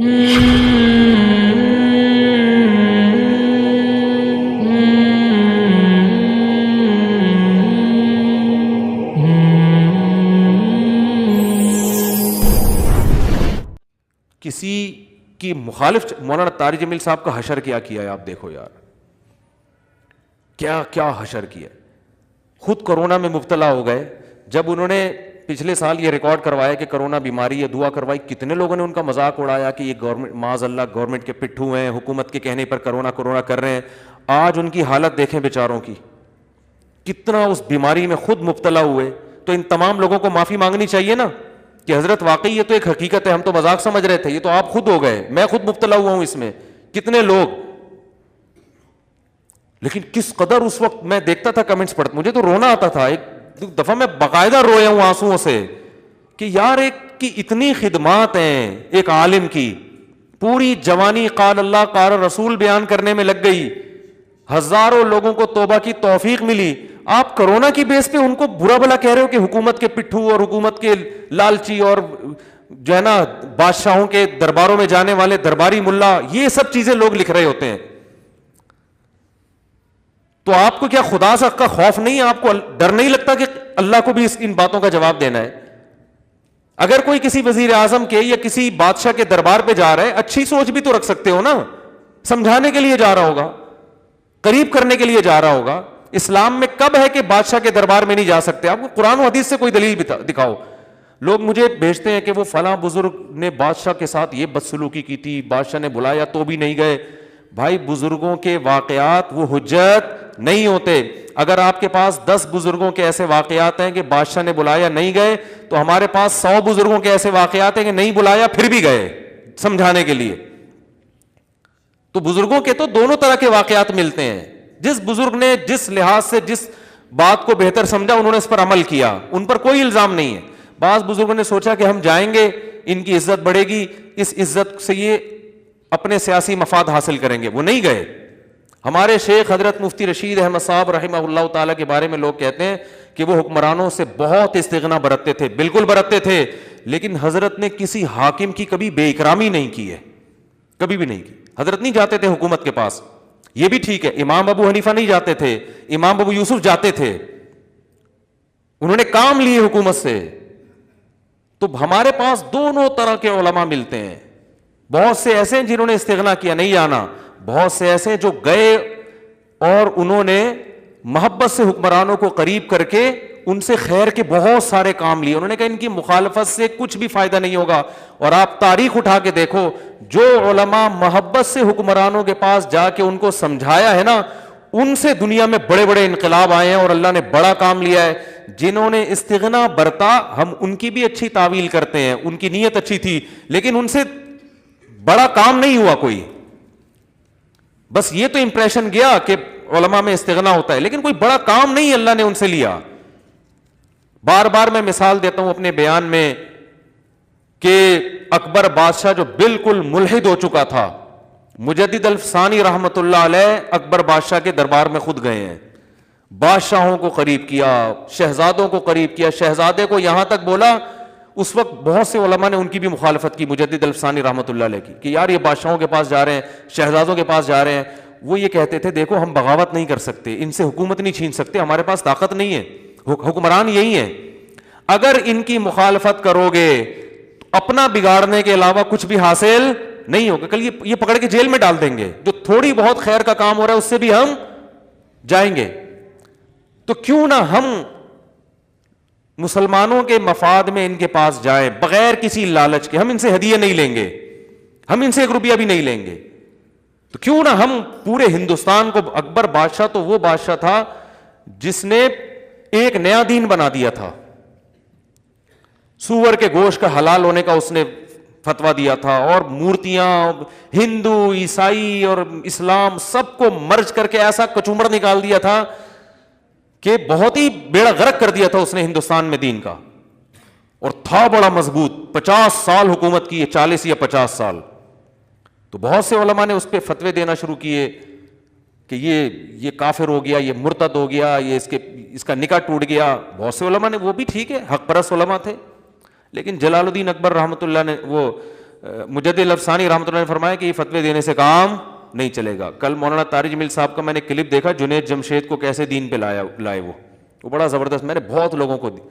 کسی کی مخالف مولانا طارق جمیل صاحب کا حشر کیا ہے آپ دیکھو یار، کیا کیا حشر کیا. خود کورونا میں مبتلا ہو گئے. جب انہوں نے پچھلے سال یہ ریکارڈ کروایا کہ کرونا بیماری ہے، دعا کروائی، کتنے لوگوں نے ان کا مذاق اڑایا کہ یہ گورنمنٹ معاذ اللہ گورنمنٹ کے پٹھو ہیں، حکومت کے کہنے پر کرونا کر رہے ہیں. آج ان کی حالت دیکھیں بیچاروں کی، کتنا اس بیماری میں خود مبتلا ہوئے. تو ان تمام لوگوں کو معافی مانگنی چاہیے نا کہ حضرت واقعی یہ تو ایک حقیقت ہے، ہم تو مذاق سمجھ رہے تھے، یہ تو آپ خود ہو گئے، میں خود مبتلا ہوا ہوں اس میں، کتنے لوگ. لیکن کس قدر اس وقت میں دیکھتا تھا کمنٹس پڑھتا، مجھے تو رونا آتا تھا. ایک دفعہ میں باقاعدہ رویا ہوں آنسوؤں سے کہ یار ایک کی اتنی خدمات ہیں، ایک عالم کی پوری جوانی قال اللہ قال رسول بیان کرنے میں لگ گئی، ہزاروں لوگوں کو توبہ کی توفیق ملی. آپ کرونا کی بیس پہ ان کو برا بلا کہہ رہے ہو کہ حکومت کے پٹھو اور حکومت کے لالچی اور جو ہے نا بادشاہوں کے درباروں میں جانے والے درباری ملا، یہ سب چیزیں لوگ لکھ رہے ہوتے ہیں. تو آپ کو کیا خدا سے کا خوف نہیں ہے؟ آپ کو ڈر نہیں لگتا کہ اللہ کو بھی ان باتوں کا جواب دینا ہے؟ اگر کوئی کسی وزیر اعظم کے یا کسی بادشاہ کے دربار پہ جا رہا ہے، اچھی سوچ بھی تو رکھ سکتے ہو نا، سمجھانے کے لیے جا رہا ہوگا، قریب کرنے کے لیے جا رہا ہوگا. اسلام میں کب ہے کہ بادشاہ کے دربار میں نہیں جا سکتے؟ آپ کو قرآن و حدیث سے کوئی دلیل دکھاؤ. لوگ مجھے بھیجتے ہیں کہ وہ فلاں بزرگ نے بادشاہ کے ساتھ یہ بدسلوکی کی تھی، بادشاہ نے بلایا تو بھی نہیں گئے. بھائی بزرگوں کے واقعات وہ حجت نہیں ہوتے. اگر آپ کے پاس 10 بزرگوں کے ایسے واقعات ہیں کہ بادشاہ نے بلایا نہیں گئے، تو ہمارے پاس 100 بزرگوں کے ایسے واقعات ہیں کہ نہیں بلایا پھر بھی گئے سمجھانے کے لیے. تو بزرگوں کے تو دونوں طرح کے واقعات ملتے ہیں. جس بزرگ نے جس لحاظ سے جس بات کو بہتر سمجھا انہوں نے اس پر عمل کیا، ان پر کوئی الزام نہیں ہے. بعض بزرگوں نے سوچا کہ ہم جائیں گے، ان کی عزت بڑھے گی، اس عزت سے یہ اپنے سیاسی مفاد حاصل کریں گے، وہ نہیں گئے. ہمارے شیخ حضرت مفتی رشید احمد صاحب رحمہ اللہ تعالیٰ کے بارے میں لوگ کہتے ہیں کہ وہ حکمرانوں سے بہت استغنا برتتے تھے، بالکل برتتے تھے، لیکن حضرت نے کسی حاکم کی کبھی بے اکرامی نہیں کی ہے، کبھی بھی نہیں کی. حضرت نہیں جاتے تھے حکومت کے پاس، یہ بھی ٹھیک ہے. امام ابو حنیفہ نہیں جاتے تھے، امام ابو یوسف جاتے تھے، انہوں نے کام لیے حکومت سے. تو ہمارے پاس دونوں طرح کے علماء ملتے ہیں. بہت سے ایسے ہیں جنہوں نے استغنا کیا، نہیں جانا. بہت سے ایسے جو گئے اور انہوں نے محبت سے حکمرانوں کو قریب کر کے ان سے خیر کے بہت سارے کام لیے. انہوں نے کہا ان کی مخالفت سے کچھ بھی فائدہ نہیں ہوگا. اور آپ تاریخ اٹھا کے دیکھو، جو علماء محبت سے حکمرانوں کے پاس جا کے ان کو سمجھایا ہے نا، ان سے دنیا میں بڑے بڑے انقلاب آئے ہیں اور اللہ نے بڑا کام لیا ہے. جنہوں نے استغنا برتا، ہم ان کی بھی اچھی تعویل کرتے ہیں، ان کی نیت اچھی تھی، لیکن ان سے بڑا کام نہیں ہوا کوئی. بس یہ تو امپریشن گیا کہ علماء میں استغنا ہوتا ہے، لیکن کوئی بڑا کام نہیں اللہ نے ان سے لیا. بار بار میں مثال دیتا ہوں اپنے بیان میں کہ اکبر بادشاہ جو بالکل ملحد ہو چکا تھا، مجدد الثانی رحمت اللہ علیہ اکبر بادشاہ کے دربار میں خود گئے ہیں، بادشاہوں کو قریب کیا، شہزادوں کو قریب کیا. شہزادے کو یہاں تک بولا، اس وقت بہت سے علماء نے ان کی بھی مخالفت کی مجدد الثانی رحمت اللہ علیہ کی کہ یار یہ بادشاہوں کے پاس جا رہے ہیں، شہزادوں کے پاس جا رہے ہیں. وہ یہ کہتے تھے دیکھو ہم بغاوت نہیں کر سکتے، ان سے حکومت نہیں چھین سکتے، ہمارے پاس طاقت نہیں ہے، حکمران یہی ہیں. اگر ان کی مخالفت کرو گے تو اپنا بگاڑنے کے علاوہ کچھ بھی حاصل نہیں ہوگا. کل یہ پکڑ کے جیل میں ڈال دیں گے. جو تھوڑی بہت خیر کا کام ہو رہا ہے اس سے بھی ہم جائیں گے. تو کیوں نہ ہم مسلمانوں کے مفاد میں ان کے پاس جائیں بغیر کسی لالچ کے. ہم ان سے ہدیہ نہیں لیں گے، ہم ان سے 1 روپیہ بھی نہیں لیں گے. تو کیوں نہ ہم پورے ہندوستان کو، اکبر بادشاہ تو وہ بادشاہ تھا جس نے ایک نیا دین بنا دیا تھا. سور کے گوشت کا حلال ہونے کا اس نے فتویٰ دیا تھا، اور مورتیاں ہندو عیسائی اور اسلام سب کو مرج کر کے ایسا کچومر نکال دیا تھا کہ بہت ہی بیڑا غرق کر دیا تھا اس نے ہندوستان میں دین کا. اور تھا بڑا مضبوط، 50 سال حکومت کی ہے، 40 یا 50 سال. تو بہت سے علماء نے اس پہ فتوے دینا شروع کیے کہ یہ کافر ہو گیا، یہ مرتد ہو گیا، یہ اس کا نکاح ٹوٹ گیا. بہت سے علماء نے، وہ بھی ٹھیک ہے، حق پرست علماء تھے. لیکن جلال الدین اکبر رحمۃ اللہ نے، وہ مجدد الافسانی رحمۃ اللہ نے فرمایا کہ یہ فتوے دینے سے کام نہیں چلے گا. کل مولانا طارق جمیل صاحب کا میں نے کلپ دیکھا, جنید جمشید کو کیسے دین پہ لائے وہ بڑا زبردست. میں نے بہت لوگوں کو دی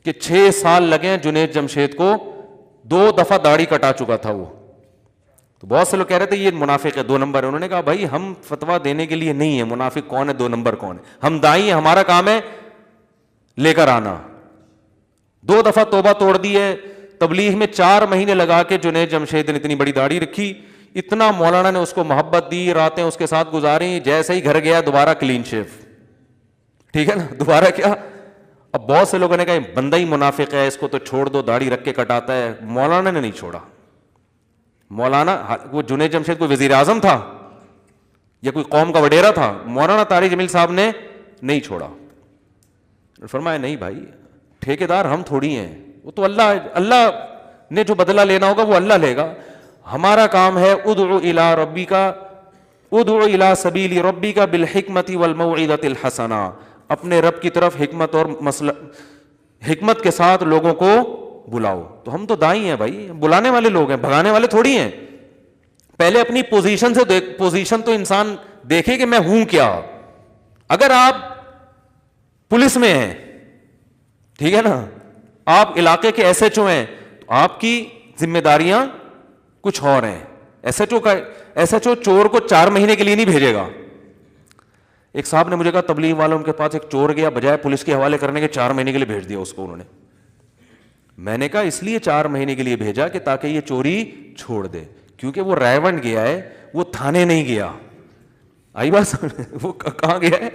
کہ 6 سال لگے ہیں جنید جمشید کو, 2 دفعہ داڑھی کٹا چکا تھا وہ. تو بہت سے لوگ کہہ رہے تھے یہ منافق ہے, 2 نمبر ہے. انہوں نے کہا بھائی ہم فتویٰ دینے کے لیے نہیں ہے, منافق کون ہے 2 نمبر کون ہے, ہم دائی ہیں, ہمارا کام ہے لے کر آنا. 2 دفعہ توبہ توڑ دی ہے. تبلیغ میں 4 مہینے لگا کے جنید جمشید نے اتنی بڑی داڑھی رکھی, اتنا مولانا نے اس کو محبت دی, راتیں اس کے ساتھ گزاری, جیسے ہی گھر گیا دوبارہ کلین شیو. ٹھیک ہے نا, دوبارہ کیا. اب بہت سے لوگوں نے کہا بندہ ہی منافق ہے, اس کو تو چھوڑ دو, داڑھی رکھ کے کٹاتا ہے. مولانا نے نہیں چھوڑا. مولانا وہ جنید جمشید کوئی وزیر اعظم تھا یا کوئی قوم کا وڈیرا تھا؟ مولانا طارق جمیل صاحب نے نہیں چھوڑا. فرمایا نہیں بھائی, ٹھیکیدار ہم تھوڑی ہیں, وہ تو اللہ نے جو بدلہ لینا ہوگا وہ اللہ لے گا. ہمارا کام ہے ادعو الی ربک, ادعو الی سبیل ربک بالحکمت والموعظۃ الحسنہ, اپنے رب کی طرف حکمت اور حکمت کے ساتھ لوگوں کو بلاؤ. تو ہم تو دائی ہیں بھائی, بلانے والے لوگ ہیں, بھگانے والے تھوڑی ہیں. پہلے اپنی پوزیشن سے پوزیشن تو انسان دیکھے کہ میں ہوں کیا. اگر آپ پولیس میں ہیں, ٹھیک ہے نا, آپ علاقے کے ایس ایچ او ہیں, تو آپ کی ذمہ داریاں کچھ اور ہیں. ایس ایچ او چور کو 4 مہینے کے لیے نہیں بھیجے گا. ایک صاحب نے مجھے کہا تبلیغ والوں کے پاس ایک چور گیا, بجائے پولیس کے حوالے کرنے کے 4 مہینے کے لیے بھیج دیا اس کو انہوں نے. میں نے کہا اس لیے 4 مہینے کے لیے بھیجا کہ تاکہ یہ چوری چھوڑ دے, کیونکہ وہ رائے گیا ہے, وہ تھانے نہیں گیا. آئی بات, وہ کہاں گیا ہے؟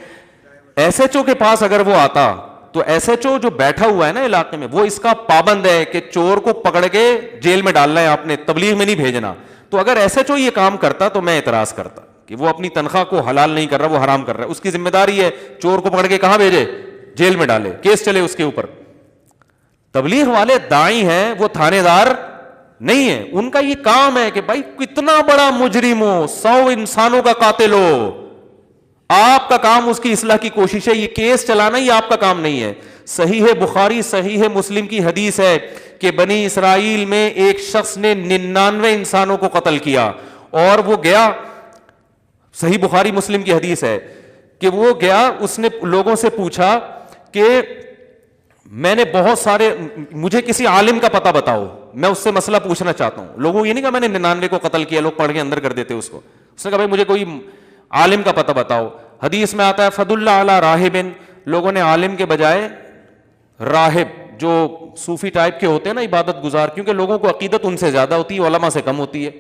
ایس ایچ او کے پاس اگر وہ آتا تو ایس ایچ او جو بیٹھا ہوا ہے نا علاقے میں, وہ اس کا پابند ہے کہ چور کو پکڑ کے جیل میں ڈالنا ہے آپ نے, تبلیغ میں نہیں بھیجنا. تو اگر ایس ایچ او یہ کام کرتا تو میں اعتراض کرتا کہ وہ اپنی تنخواہ کو حلال نہیں کر رہا, وہ حرام کر رہا ہے. اس کی ذمہ داری ہے چور کو پکڑ کے کہاں بھیجے, جیل میں ڈالے, کیس چلے اس کے اوپر. تبلیغ والے دائی ہیں, وہ تھانے دار نہیں ہیں. ان کا یہ کام ہے کہ بھائی کتنا بڑا مجرم ہو, 100 انسانوں کا قاتل ہو, آپ کا کام اس کی اصلاح کی کوشش ہے. یہ کیس چلانا یہ آپ کا کام نہیں ہے. صحیح بخاری صحیح مسلم کی حدیث ہے کہ بنی اسرائیل میں ایک شخص نے 99 انسانوں کو قتل کیا, اور وہ گیا, صحیح بخاری مسلم کی حدیث ہے کہ وہ گیا, اس نے لوگوں سے پوچھا کہ میں نے بہت سارے, مجھے کسی عالم کا پتہ بتاؤ, میں اس سے مسئلہ پوچھنا چاہتا ہوں. لوگوں یہ نہیں کہا میں نے 99 کو قتل کیا, لوگ پڑھ کے اندر کر دیتے اس کو. اس نے کہا بھائی مجھے کوئی عالم کا پتہ بتاؤ. حدیث میں آتا ہے فضل اللہ علی راہبن, لوگوں نے عالم کے بجائے راہب جو صوفی ٹائپ کے ہوتے ہیں نا, عبادت گزار, کیونکہ لوگوں کو عقیدت ان سے زیادہ ہوتی ہے, علماء سے کم ہوتی ہے.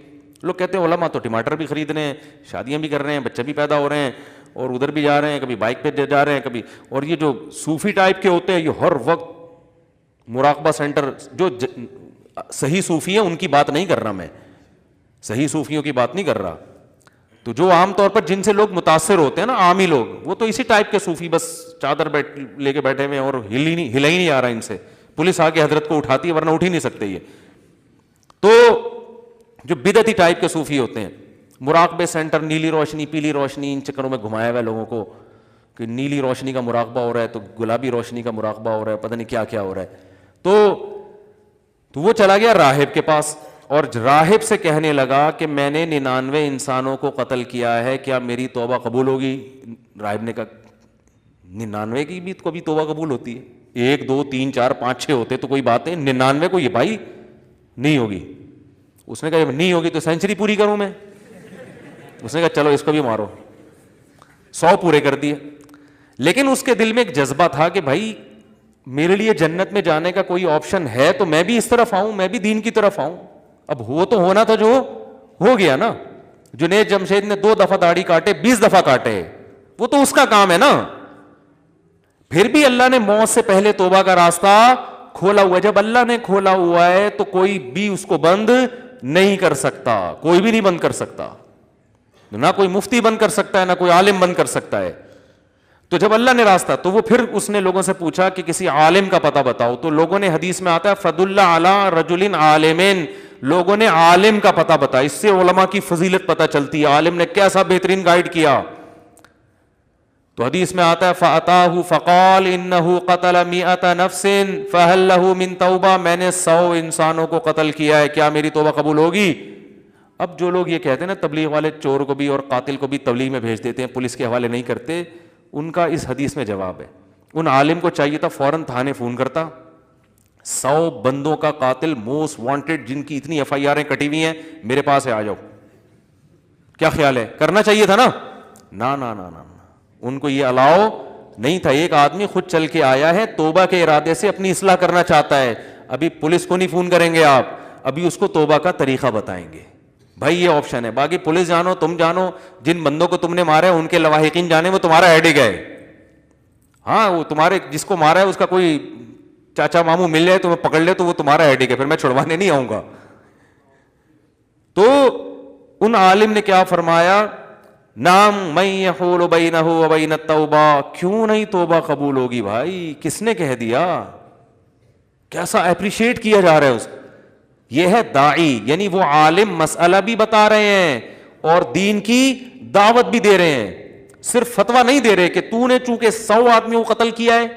لوگ کہتے ہیں علماء تو ٹماٹر بھی خرید رہے ہیں, شادیاں بھی کر رہے ہیں, بچے بھی پیدا ہو رہے ہیں, اور ادھر بھی جا رہے ہیں, کبھی بائک پہ جا رہے ہیں کبھی. اور یہ جو صوفی ٹائپ کے ہوتے ہیں یہ ہر وقت مراقبہ سینٹر, جو صحیح صوفی ہیں ان کی بات نہیں کر رہا میں, صحیح صوفیوں کی بات نہیں کر رہا. تو جو عام طور پر جن سے لوگ متاثر ہوتے ہیں نا, عامی لوگ, وہ تو اسی ٹائپ کے صوفی, بس چادر لے کے بیٹھے ہوئے ہیں اور ہلا ہی نہیں آ رہا ان سے. پولیس آ کے حضرت کو اٹھاتی ہے, ورنہ اٹھ ہی نہیں سکتے یہ. تو جو بدعتی ٹائپ کے صوفی ہوتے ہیں, مراقبے سینٹر, نیلی روشنی پیلی روشنی, ان چکروں میں گھمایا ہوا ہے لوگوں کو کہ نیلی روشنی کا مراقبہ ہو رہا ہے تو گلابی روشنی کا مراقبہ ہو رہا ہے, پتہ نہیں کیا کیا ہو رہا ہے. تو وہ چلا گیا راہب کے پاس, اور راہب سے کہنے لگا کہ میں نے 99 انسانوں کو قتل کیا ہے, کیا میری توبہ قبول ہوگی؟ راہب نے کہا 99 کی بھی کبھی توبہ قبول ہوتی ہے؟ 1 2 3 4 5 6 ہوتے تو کوئی بات ہے, 99 کو یہ بھائی نہیں ہوگی. اس نے کہا جب نہیں ہوگی تو سینچری پوری کروں میں. اس نے کہا چلو اس کو بھی مارو, 100 پورے کر دیے. لیکن اس کے دل میں ایک جذبہ تھا کہ بھائی میرے لیے جنت میں جانے کا کوئی آپشن ہے تو میں بھی اس طرف آؤں, میں بھی دین کی طرف آؤں. اب وہ تو ہونا تھا جو ہو گیا نا. جنید جمشید نے 2 دفعہ داڑھی کاٹے, 20 دفعہ کاٹے, وہ تو اس کا کام ہے نا. پھر بھی اللہ نے موت سے پہلے توبہ کا راستہ کھولا ہوا ہے. جب اللہ نے کھولا ہوا ہے تو کوئی بھی اس کو بند نہیں کر سکتا, کوئی بھی نہیں بند کر سکتا. نہ کوئی مفتی بند کر سکتا ہے, نہ کوئی عالم بند کر سکتا ہے. تو جب اللہ نے راستہ, تو وہ پھر اس نے لوگوں سے پوچھا کہ کسی عالم کا پتہ بتاؤ. تو لوگوں نے, حدیث میں آتا ہے فضل اللہ علی رجل عالمین, لوگوں نے عالم کا پتہ بتایا. اس سے علماء کی فضیلت پتہ چلتی ہے, عالم نے کیسا بہترین گائیڈ کیا. تو حدیث میں آتا ہے فَأَتَاهُ فَقَالَ إِنَّهُ قَتَلَ مِئَةَ نَفْسٍ فَهَلْ لَهُ مِن تَوْبَةٍ، میں نے 100 انسانوں کو قتل کیا ہے، کیا میری توبہ قبول ہوگی؟ اب جو لوگ یہ کہتے ہیں نا تبلیغ والے چور کو بھی اور قاتل کو بھی تبلیغ میں بھیج دیتے ہیں، پولیس کے حوالے نہیں کرتے، ان کا اس حدیث میں جواب ہے۔ ان عالم کو چاہیے تھا فوراً تھانے فون کرتا، 100 بندوں کا قاتل موسٹ وانٹڈ جن کی اتنی ایف آئی آریں کٹی ہوئی ہیں میرے پاس ہے، آ جاؤ۔ کیا خیال ہے؟ کرنا چاہیے تھا نا؟ نا نا نا نا، ان کو یہ الاؤ نہیں تھا۔ ایک آدمی خود چل کے آیا ہے، توبہ کے ارادے سے اپنی اصلاح کرنا چاہتا ہے، ابھی پولیس کو نہیں فون کریں گے آپ، ابھی اس کو توبہ کا طریقہ بتائیں گے۔ بھائی یہ آپشن ہے، باقی پولیس جانو، تم جانو، جن بندوں کو تم نے مارا ہے ان کے لواحقین جانے، وہ تمہارا ہیڈک ہے۔ ہاں وہ تمہارے جس کو مارا ہے اس کا کوئی چاچا ماموں مل جائے تمہیں پکڑ لے تو وہ تمہارا ہیڈک ہے، پھر میں چھڑوانے نہیں آؤں گا۔ تو ان عالم نے کیا فرمایا؟ نام من یحول بینہ و بین التوبہ، کیوں نہیں توبہ قبول ہوگی بھائی؟ کس نے کہہ دیا؟ کیسا اپریشیٹ کیا جا رہا ہے اس کو۔ یہ ہے داعی، یعنی وہ عالم مسئلہ بھی بتا رہے ہیں اور دین کی دعوت بھی دے رہے ہیں، صرف فتویٰ نہیں دے رہے کہ تو نے چونکہ 100 آدمیوں کو قتل کیا ہے،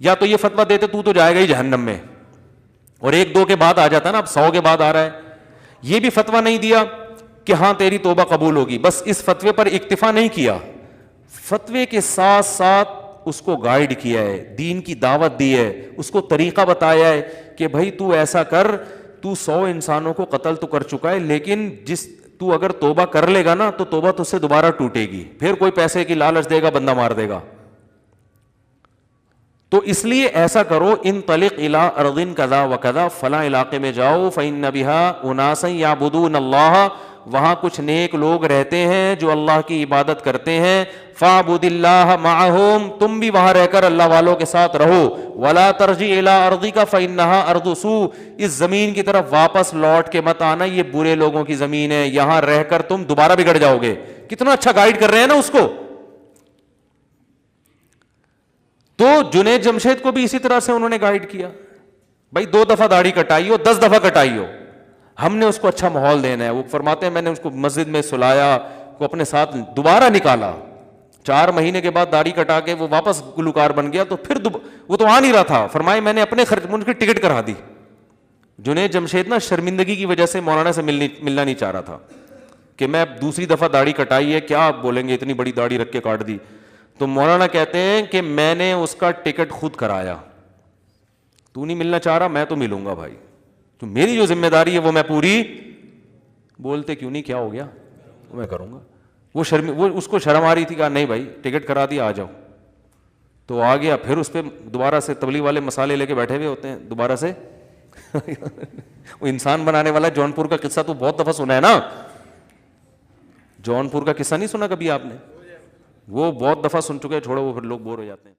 یا تو یہ فتویٰ دیتے تو جائے گا ہی جہنم میں، اور 1-2 کے بعد آ جاتا نا، اب 100 کے بعد آ رہا ہے۔ یہ بھی فتویٰ نہیں دیا کہ ہاں تیری توبہ قبول ہوگی، بس اس فتوے پر اکتفا نہیں کیا، فتوے کے ساتھ ساتھ اس کو گائیڈ کیا ہے، دین کی دعوت دی ہے، اس کو طریقہ بتایا ہے کہ بھائی تو ایسا کر، تو 100 انسانوں کو قتل تو کر چکا ہے، لیکن تو اگر توبہ کر لے گا نا تو توبہ تجھ سے دوبارہ ٹوٹے گی، پھر کوئی پیسے کی لالچ دے گا، بندہ مار دے گا۔ تو اس لیے ایسا کرو، انطلق الی ارض کذا و کذا، فلاں علاقے میں جاؤ، فإن بها اناسا یعبدون اللہ، وہاں کچھ نیک لوگ رہتے ہیں جو اللہ کی عبادت کرتے ہیں، فاعبد اللہ معہم، تم بھی وہاں رہ کر اللہ والوں کے ساتھ رہو، ولا ترجع الی ارضک فإنها ارض سوء، اس زمین کی طرف واپس لوٹ کے مت آنا، یہ برے لوگوں کی زمین ہے، یہاں رہ کر تم دوبارہ بگڑ جاؤ گے۔ کتنا اچھا گائیڈ کر رہے ہیں نا اس کو۔ تو جنید جمشید کو بھی اسی طرح سے انہوں نے گائیڈ کیا، بھائی 2 دفعہ داڑھی کٹائی ہو، 10 دفعہ کٹائی ہو، ہم نے اس کو اچھا ماحول دینا ہے۔ وہ فرماتے ہیں میں نے اس کو مسجد میں سلایا، کو اپنے ساتھ دوبارہ نکالا، 4 مہینے کے بعد داڑھی کٹا کے وہ واپس گلوکار بن گیا، تو پھر وہ تو آ نہیں رہا تھا، فرمائے میں نے اپنے خرچ ان کی ٹکٹ کرا دی۔ جنید جمشید نا شرمندگی کی وجہ سے مولانا سے ملنا نہیں چاہ رہا تھا کہ میں دوسری دفعہ داڑھی کٹائی ہے، کیا آپ بولیں گے اتنی بڑی داڑھی رکھ کے کاٹ دی۔ تو مولانا کہتے ہیں کہ میں نے اس کا ٹکٹ خود کرایا، تو نہیں ملنا چاہ رہا، میں تو ملوں گا بھائی، تو میری جو ذمہ داری ہے وہ میں پوری، بولتے کیوں نہیں، کیا ہو گیا، میں کروں گا۔ وہ اس کو شرم آ رہی تھی، کہا نہیں بھائی ٹکٹ کرا دیا، آ جاؤ، تو آ گیا۔ پھر اس پہ دوبارہ سے تبلیغ والے مسالے لے کے بیٹھے ہوئے ہوتے ہیں دوبارہ سے وہ انسان بنانے والا جونپور کا قصہ تو بہت دفعہ سنا ہے نا، جونپور کا قصہ نہیں سنا کبھی آپ نے؟ وہ بہت دفعہ سن چکے، چھوڑو وہ پھر لوگ بور ہو جاتے ہیں۔